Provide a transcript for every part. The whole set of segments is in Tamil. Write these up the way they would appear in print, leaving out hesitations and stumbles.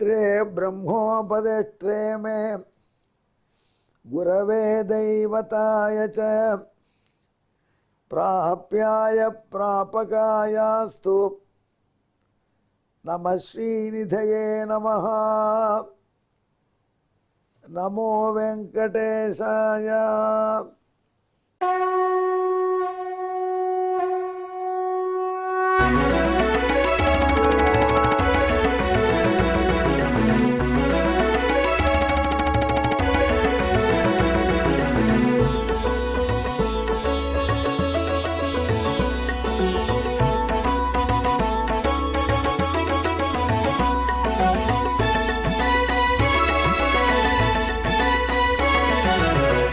पित्रे ब्रह्मोपदेष्ट्रे मे गुरवे दैवताय च प्राप्याय प्रापकायास्तु नमः श्रीनिधये नमः। नमो वेंकटेशाय।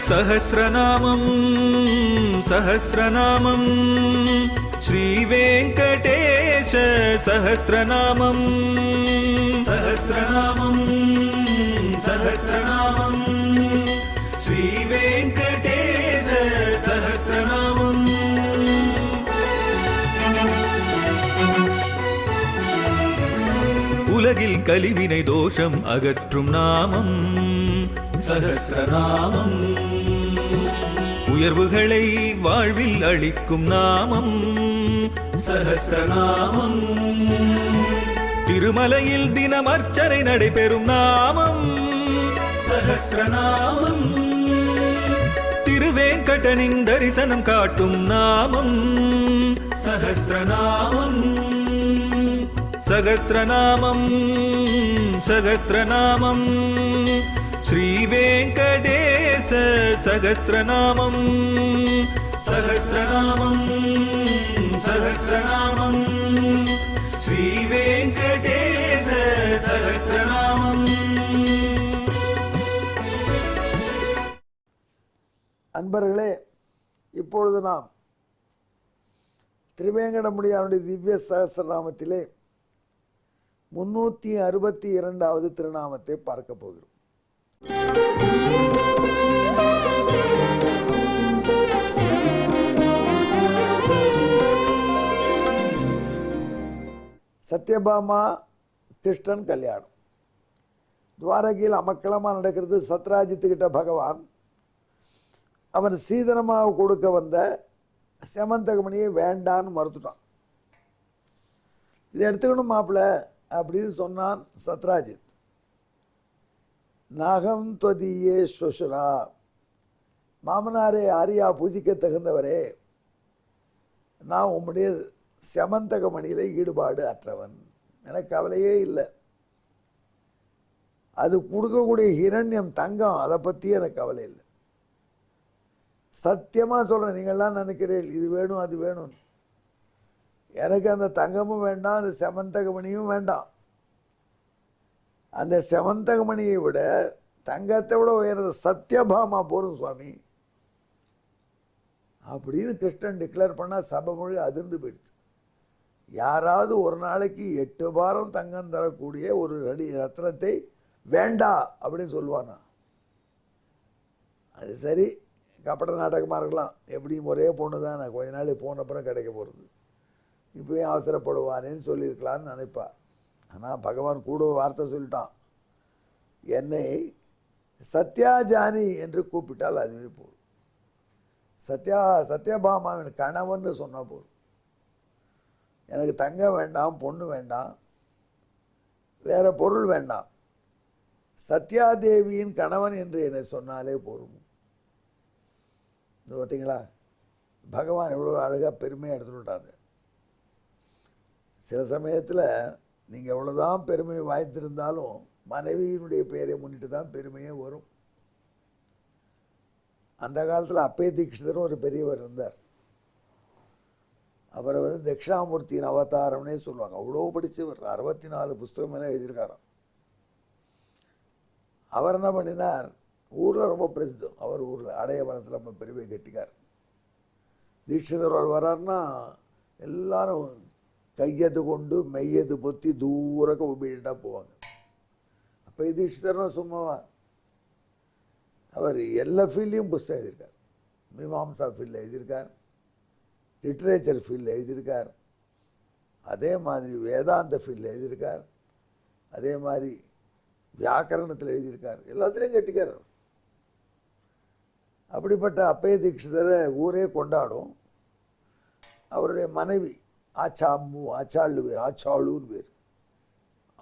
सहस्रनामं सहस्रनामं श्रीवेंकटेश सहस्रनामं सहस्रनामं सहस्रनामं श्रीवेंकटेश सहस्रनामं। உலகில் கலிவினை தோஷம் அகற்றும் நாமம் சஹஸ்ரநாமம். உயர்வுகளை வாழ்வில் அளிக்கும் நாமம் சஹஸ்ரநாமம். திருமலையில் தினம் அர்ச்சனை நடைபெறும் நாமம் சஹஸ்ரநாமம். திருவேங்கடனின் தரிசனம் காட்டும் நாமம் சஹஸ்ரநாமம். சகஸ்ரநாமம் சகஸ்ரநாமம் श्रीवेंकटेश सहस्रनामं सहस्रनामं सहस्रनामं श्रीवेंकटेश सहस्रनामं। அன்பர்களே, இப்பொழுது நாம் திருவேங்கடமுடியானுடைய திவ்ய சகஸ்ரநாமத்திலே 362வது திருநாமத்தை பார்க்க போகிறோம். சத்யபாமா கிருஷ்ணன் கல்யாணம் துவாரகையில் அமக்களமாக நடக்கிறது. சத்ராஜித்துக்கிட்ட பகவான் அவன் சீதனமாக கொடுக்க வந்த செமந்தகமணியை வேண்டான்னு மறுத்துட்டான். இதை எடுத்துக்கணும் மாப்பிள்ள அப்படின்னு சொன்னான் சத்ராஜித். நாகம் தொதியே ஸ்வசுரா, மாமனாரே ஆரியா பூஜிக்க தகுந்தவரே, நான் உம்முடைய செமந்தகமணியில் ஈடுபாடு அற்றவன், எனக்கு கவலையே இல்லை. அது கொடுக்கக்கூடிய ஹிரண்யம் தங்கம், அதை பற்றி எனக்கு கவலை இல்லை. சத்தியமாக சொல்கிறேன், நீங்கள்லாம் நினைக்கிறீர்கள் இது வேணும் அது வேணும். எனக்கு அந்த தங்கமும் வேண்டாம், அந்த செமந்தகமணியும் வேண்டாம். அந்த செமந்தகமணியை விட தங்கத்தை விட உயர்ந்த சத்யபாமா போரும் சுவாமி அப்படின்னு கிருஷ்ணன் டிக்ளேர் பண்ணால் சபை மொழி அதிர்ந்து போயிடுச்சு. யாராவது ஒரு நாளைக்கு 8 பாரம் தங்கம் தரக்கூடிய ஒரு ரத்னத்தை வேண்டா அப்படின்னு சொல்லுவானா? அது சரி, கப்பட நாடகமாக இருக்கலாம். எப்படியும் ஒரே பொண்ணு தான், நான் கொஞ்ச நாள் போனப்புறம் கிடைக்க போகிறது, இப்போயும் அவசரப்படுவானேன்னு சொல்லியிருக்கலான்னு நினைப்பா. ஆனால் பகவான் கூட வார்த்தை சொல்லிட்டான், என்னை சத்யாஜானி என்று கூப்பிட்டால் அதுவே போதும். சத்யபாமாவின் கணவன் சொன்னால் போதும். எனக்கு தங்கம் வேண்டாம், பொண்ணு வேண்டாம், வேற பொருள் வேண்டாம், சத்யாதேவியின் கணவன் என்று என்னை சொன்னாலே போதும். இது பார்த்தீங்களா, பகவான் எவ்வளோ அழகாக பெருமையாக எடுத்துட்டாங்க. சில சமயத்தில் நீங்கள் எவ்வளோதான் பெருமை வாய்த்திருந்தாலும் மனைவியினுடைய பெயரை முன்னிட்டு தான் பெருமையே வரும். அந்த காலத்தில் அப்பய தீட்சிதரும் ஒரு பெரியவர் இருந்தார். அவரை தட்சிணாமூர்த்தியின் அவதாரம்னே சொல்லுவாங்க. அவ்வளோ படித்தவர், 64 புஸ்தகம் மேலே எழுதியிருக்காராம். அவர் என்ன பண்ணினார், ஊரில் ரொம்ப பிரசித்தம். அவர் ஊரில் அடையவனத்தில் ரொம்ப பெருமை கட்டிக்கார். தீட்சிதர் வரார்னா எல்லாரும் கையது கொண்டு மெய்யது பொத்தி தூரக்க உபயோகிட்டா போவாங்க. அப்போ தீட்சிதர்னா சும்மாவா? அவர் எல்லா ஃபீல்டையும் புஸ்தகம் எழுதியிருக்கார். மீமாம்சா ஃபீல்டில் எழுதியிருக்கார், லிட்ரேச்சர் ஃபீல்டில் எழுதியிருக்கார், அதே மாதிரி வேதாந்த ஃபீல்டில் எழுதியிருக்கார், அதே மாதிரி வியாக்கரணத்தில் எழுதியிருக்கார், எல்லாத்துலேயும் கெட்டிக்காரர். அப்படிப்பட்ட அப்பைய தீட்சிதரை ஊரே கொண்டாடும். அவருடைய மனைவி ஆச்சாள்னு பேர், ஆச்சாளுன்னு பேர்.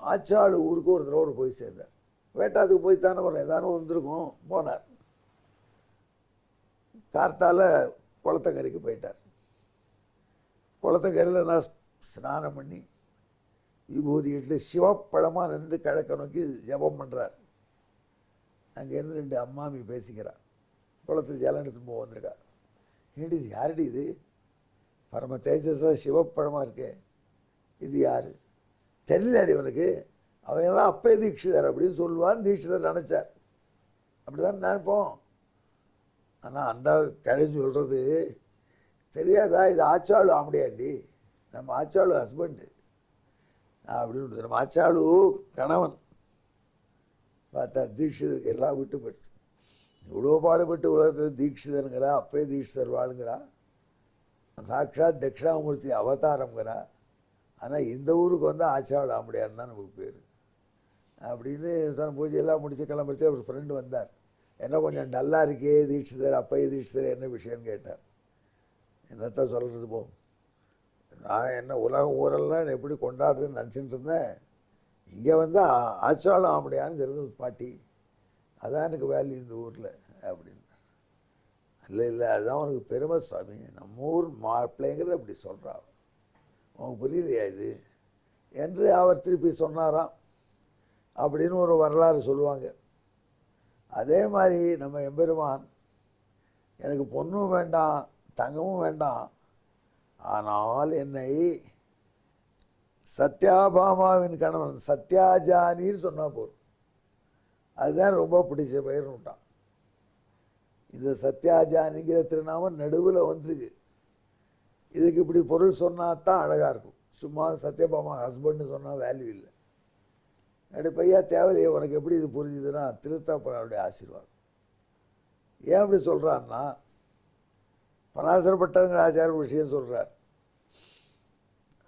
ஆச்சாளு ஊருக்கு ஒரு தடவை போய் சேர்ந்தார். வேட்டாத்துக்கு போய் தானே வரும், ஏதானும் வந்திருக்கும். போனார். கார்த்தால குளத்தங்கரைக்கு போயிட்டார். குளத்தங்கரையில் நான் ஸ்நானம் பண்ணி விபூதி இட்டு சிவப்பழமாக நின்று கிழக்க நோக்கி ஜபம் பண்ணுறார். அங்கேருந்து 2 அம்மாமி பேசிக்கிறார். குளத்து ஜலம் எடுத்துன்னு போக வந்திருக்கா. ஏடி இது யாருடி இது? பரம தேஜஸாக சிவப்பழமாக இருக்கே, இது யார் தெரியலடி அவனுக்கு? அவங்கெல்லாம் அப்பே தீட்சிதர் அப்படின்னு சொல்லுவான்னு தீட்சிதர் நினச்சார். அப்படி தான் நினைப்போம். ஆனால் அந்த கழிஞ்சு சொல்கிறது தெரியாதா, இது ஆச்சாளு ஆம்படியாண்டி, நம்ம ஆச்சாளு ஹஸ்பண்டு அப்படின்னு. நம்ம ஆச்சாளு கணவன். பார்த்தா தீட்சிதருக்கு எல்லாம் விட்டு போயிடுச்சு. இவ்வளோ பாடுபட்டு உலகத்தில் தீட்சிதருங்கிறா, அப்பே தீட்சிதர் வாழுங்கிறா, சாட்சாத் தட்சிணாமூர்த்தி அவதாரங்கிறா. ஆனால் இந்த ஊருக்கு வந்து ஆச்சாளு ஆம்படியான்னு தான் நமக்கு பேர் அப்படின்னு சொன்ன. பூஜையெல்லாம் முடிச்சு கிளம்பிச்சு. அவர் ஃப்ரெண்டு வந்தார். என்ன கொஞ்சம் டல்லாக இருக்கே தீட்சிதர், அப்பைய தீட்சிதர், என்ன விஷயம்னு கேட்டார். என்னத்தான் சொல்கிறது போ, நான் என்ன உலகம் ஊரெல்லாம் எப்படி கொண்டாடுறதுன்னு நினச்சிட்டு இருந்தேன். இங்கே வந்து ஆச்சாளு ஆம்படியான்னு தெரிஞ்சு பாட்டி, அதான் எனக்கு வேல்யூ இந்த ஊரில் அப்படின்னு. இல்லை அதுதான் உனக்கு பெருமை சுவாமி, நம்ம ஊர் மாப்பிள்ளைங்கிறது அப்படி சொல்கிறா, உனக்கு புரியலையா இது என்று அவர் திருப்பி சொன்னாராம் அப்படின்னு ஒரு வரலாறு சொல்லுவாங்க. அதே மாதிரி நம்ம எம்பெருமான் எனக்கு பொண்ணும் வேண்டாம் தங்கமும் வேண்டாம், ஆனால் என்னை சத்யாபாமாவின் கணவன் சத்யாஜானின்னு சொன்னால் போதும், அதுதான் ரொம்ப பிடிச்ச பெயர்னு விட்டான். இந்த சத்யாஜானிங்கிற திருநாமம் நடுவில் வந்துருக்கு. இதுக்கு இப்படி பொருள் சொன்னால் தான் அழகாக இருக்கும். சும்மா சத்யபாமா ஹஸ்பண்ட்னு சொன்னால் வேல்யூ இல்லை. அப்படி பையா தேவையில்லையே, உனக்கு எப்படி இது புரிஞ்சுதுன்னா திருத்தாப்பனுடைய ஆசீர்வாதம். ஏன் அப்படி சொல்கிறான்னா, பராசரப்பட்டங்கிற ஆச்சார விஷயம் சொல்கிறார்.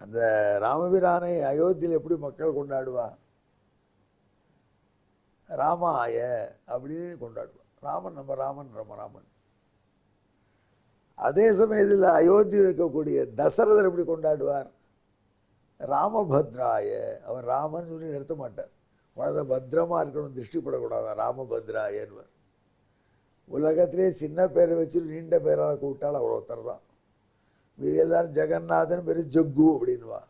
அந்த ராமபிரானை அயோத்தியில் எப்படி மக்கள் கொண்டாடுவா, ராமாய அப்படின்னு கொண்டாடுவான். ராமன் நம்ம ராமன், ராமன். அதே சமயத்தில் அயோத்தியில் இருக்கக்கூடிய தசரதர் எப்படி கொண்டாடுவார், ராமபத்ராய. அவர் ராமன் சொல்லி நிறுத்த மாட்டார். குழந்தை பத்திரமாக இருக்கணும், திருஷ்டிப்படக்கூடாது, ராமபத்ராயன்வர். உலகத்திலே சின்ன பேரை வச்சு நீண்ட பேரால் கூப்பிட்டால் அவர் ஒருத்தர் தான். இது எல்லாரும் ஜெகநாதன் பேர் ஜக்கு அப்படின்வா,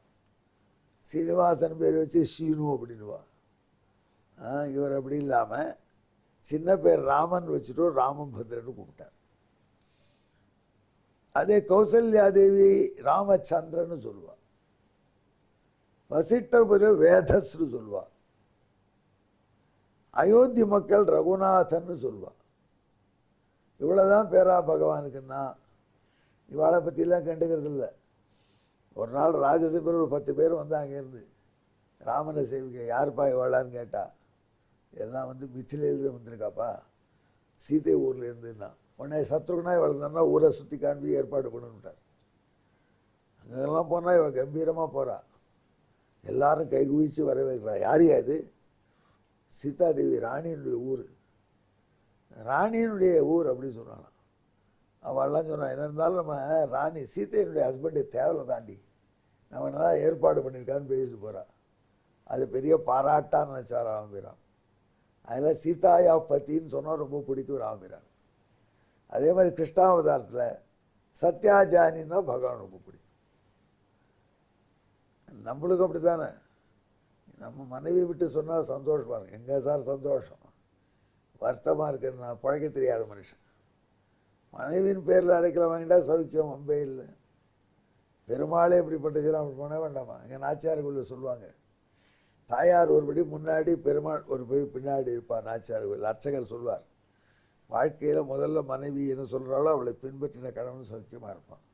ஸ்ரீனிவாசன் பேர் வச்சு ஷீனு அப்படின்வா. இவர் அப்படி இல்லாமல் சின்ன பேர் ராமன் வச்சுட்டு ராமபத்ரன்னு கூப்பிட்டார். அதே கௌசல்யாதேவி ராமச்சந்திரன்னு சொல்லுவாள். வசிட்டர் பேர் வேதஸ்னு சொல்லுவாள். அயோத்தி மக்கள் ரகுநாதன்னு சொல்லுவாள். இவ்வளோதான் பேரா பகவானுக்குன்னா இவாளை பற்றிலாம் கண்டுக்கிறது இல்லை. ஒரு நாள் ராஜசபையில் ஒரு 10 பேர் வந்து அங்கேருந்து ராமனை சேவிக்க, யாருப்பா இவாளான்னு கேட்டா, எல்லாம் வந்து மிथिलेருந்து வந்திருக்காப்பா, சீதை ஊரில் இருந்துன்னா. உடனே சத்ருகுனா இவள் நல்லா ஊரை சுற்றி காண்பி ஏற்பாடு பண்ணுட்டார். அங்கெல்லாம் போனால் இவள் கம்பீரமாக போகிறா, எல்லாரும் கை குவிச்சு வரவேற்கிறா. யாரையா இது? சீதாதேவி ராணியினுடைய ஊர், ராணியினுடைய ஊர் அப்படின்னு சொன்னாலாம். அவள்லாம் சொன்னான், என்ன இருந்தாலும் நம்ம ராணி சீதையினுடைய ஹஸ்பண்டு தேவையில்லை தாண்டி, நம்ம நல்லா ஏற்பாடு பண்ணியிருக்கான்னு பேசிட்டு போகிறா. அது பெரிய பாராட்டான்னு நினச்சா ராமபிரான். அதில் சீதாயா பத்தின்னு சொன்னால் ரொம்ப பிடிக்கும் ராமபிரான். அதே மாதிரி கிருஷ்ணாவதாரத்தில் சத்யாஜானின்னா பகவான் ரொம்ப பிடிக்கும். நம்மளுக்கு அப்படி தானே, நம்ம மனைவி விட்டு சொன்னால் சந்தோஷமாக இருக்கும். எங்கே சார் சந்தோஷம், வருத்தமாக இருக்குன்னு நான் பழைக்க தெரியாத மனுஷன். மனைவியின் பேரில் அடைக்கல வாங்கிட்டா சௌக்கியம் அம்பே இல்லை. பெருமாளே இப்படிப்பட்டுச்சுன்னா அப்படி பண்ண வேண்டாமா? எங்கள் நாச்சியார்குள்ள சொல்லுவாங்க, தாயார் ஒருபடி முன்னாடி பெருமாள் ஒரு படி பின்னாடி இருப்பார். நாச்சியார்கள் அர்ச்சகர் சொல்வார், வாழ்க்கையில் முதல்ல மனைவி என்ன சொல்கிறாளோ அவளை பின்பற்றின கணவன் சௌக்கியமாக இருப்பான்.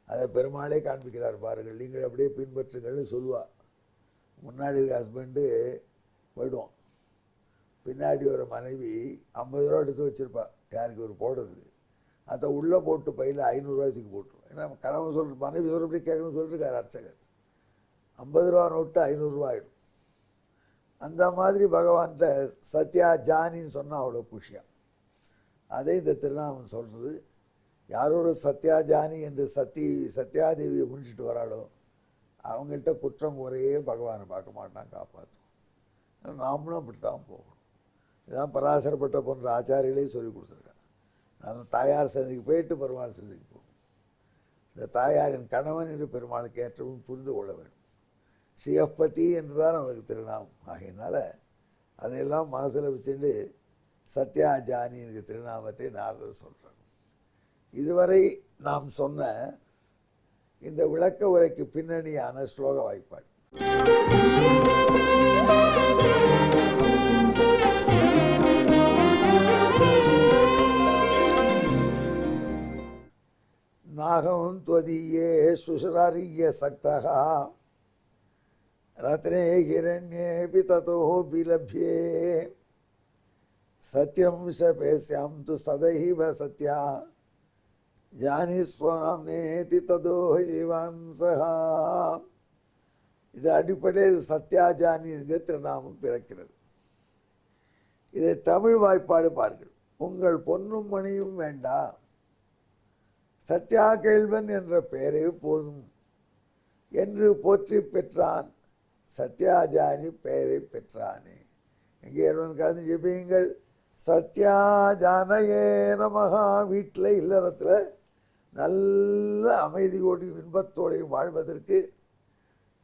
அதை பெருமாளே காண்பிக்கிறார் பாருங்கள், நீங்கள் அப்படியே பின்பற்றுங்கள்னு சொல்லுவாள். முன்னாடி இருக்க ஹஸ்பண்டு போய்டுவோம், பின்னாடி ஒரு மனைவி 50 ரூபா எடுத்து வச்சுருப்பா, யாருக்கு ஒரு போடுறதுக்கு. அதை உள்ளே போட்டு பையில் 500 ரூபாய்க்கு போட்டுருவோம். ஏன்னா கணவன் சொல்கிற மனைவி சொல்கிறபடி கேட்கணும்னு சொல்லியிருக்காரு அர்ச்சகர். 50 ரூபா நோட்டு 500 ரூபா ஆகிடும். அந்த மாதிரி பகவான்கிட்ட சத்யா ஜானின்னு சொன்னால் அவ்வளோ குஷியாக. அதே இந்த திருநாமம் சொல்கிறது. யாரோட சத்யா ஜானி என்று சத்யாதேவியை முடிச்சுட்டு வராளோ அவங்கள்ட்ட குற்றம் குறையே பகவானை பார்க்க மாட்டான், காப்பாற்றுவோம். நாமளும் அப்படித்தான் போகணும். இதுதான் பராசரப்பட்ட போன்ற ஆச்சாரிகளே சொல்லி கொடுத்துருக்காங்க. நான் தாயார் சந்திக்கு போயிட்டு பெருமாள் சந்திக்கு போகணும். இந்த தாயாரின் கணவன் என்று பெருமாளுக்கு ஏற்றவும் புரிந்து கொள்ள வேண்டும். ஸ்ரீயப்பதி என்று தான் அவனுக்கு திருநாமம். ஆகையினால அதையெல்லாம் மனசில் வச்சுட்டு சத்யா ஜானி என்கிற திருநாமத்தை நாரதர் சொல்கிறாங்க. இதுவரை நாம் சொன்ன இந்த விளக்க உரைக்கு பின்னணியான ஸ்லோக வாய்ப்பாடு. நாகம் त्वदीये सुशरार्य सक्तः रत्ने हिरण्येऽपि ततो विलभ्ये सत्यं शपेस्यां तु सदैव सत्या ஜானிஸ்வரேதி ததோ ஜீவான் சஹா. இது அடிப்படையில் சத்யா ஜானி என்கிற திருநாமம் பிறக்கிறது. இதை தமிழ் வாய்ப்பாடு பாருங்கள். உங்கள் பொன்னும் மணியும் வேண்டாம், சத்யா கேள்வன் என்ற பெயரே போதும் என்று போற்றி பெற்றான். சத்யா ஜானி பெயரை பெற்றானே. எங்கே கலந்து ஜெபியுங்கள். சத்யா ஜானகே நமஹா. வீட்டில் இல்லறத்தில் நல்ல அமைதியோடையும் இன்பத்தோடையும் வாழ்வதற்கு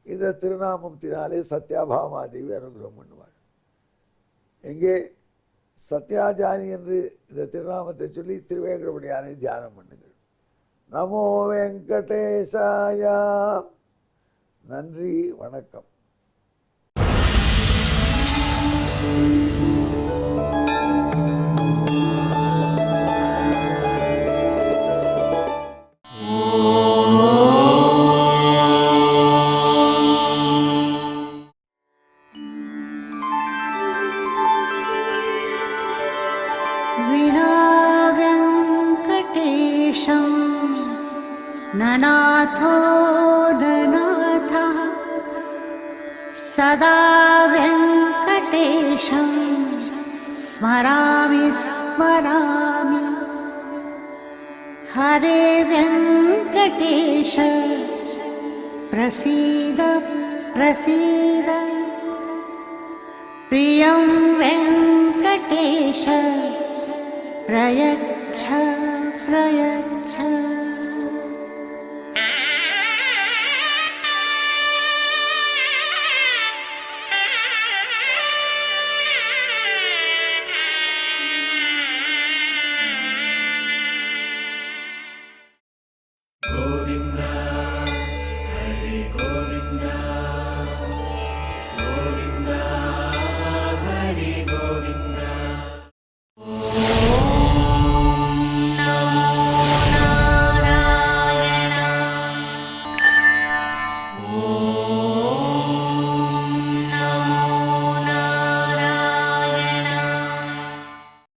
இந்த திருநாமத்தினாலே சத்யாபாமாதேவி அனுகிரகம் பண்ணுவாள். எங்கே சத்யாஜானி என்று இந்த திருநாமத்தை சொல்லி திருவேங்கடமுடியானை தியானம் பண்ணுங்கள். நமோ வெங்கடேசாயா. நன்றி, வணக்கம். ननाथो ननाथः सदा वेङ्कटेशं स्मरामि स्मरामि. हरे वेङ्कटेश प्रसीद प्रसीद. प्रियं वेङ्कटेश प्रयच्छ प्रयच्छ.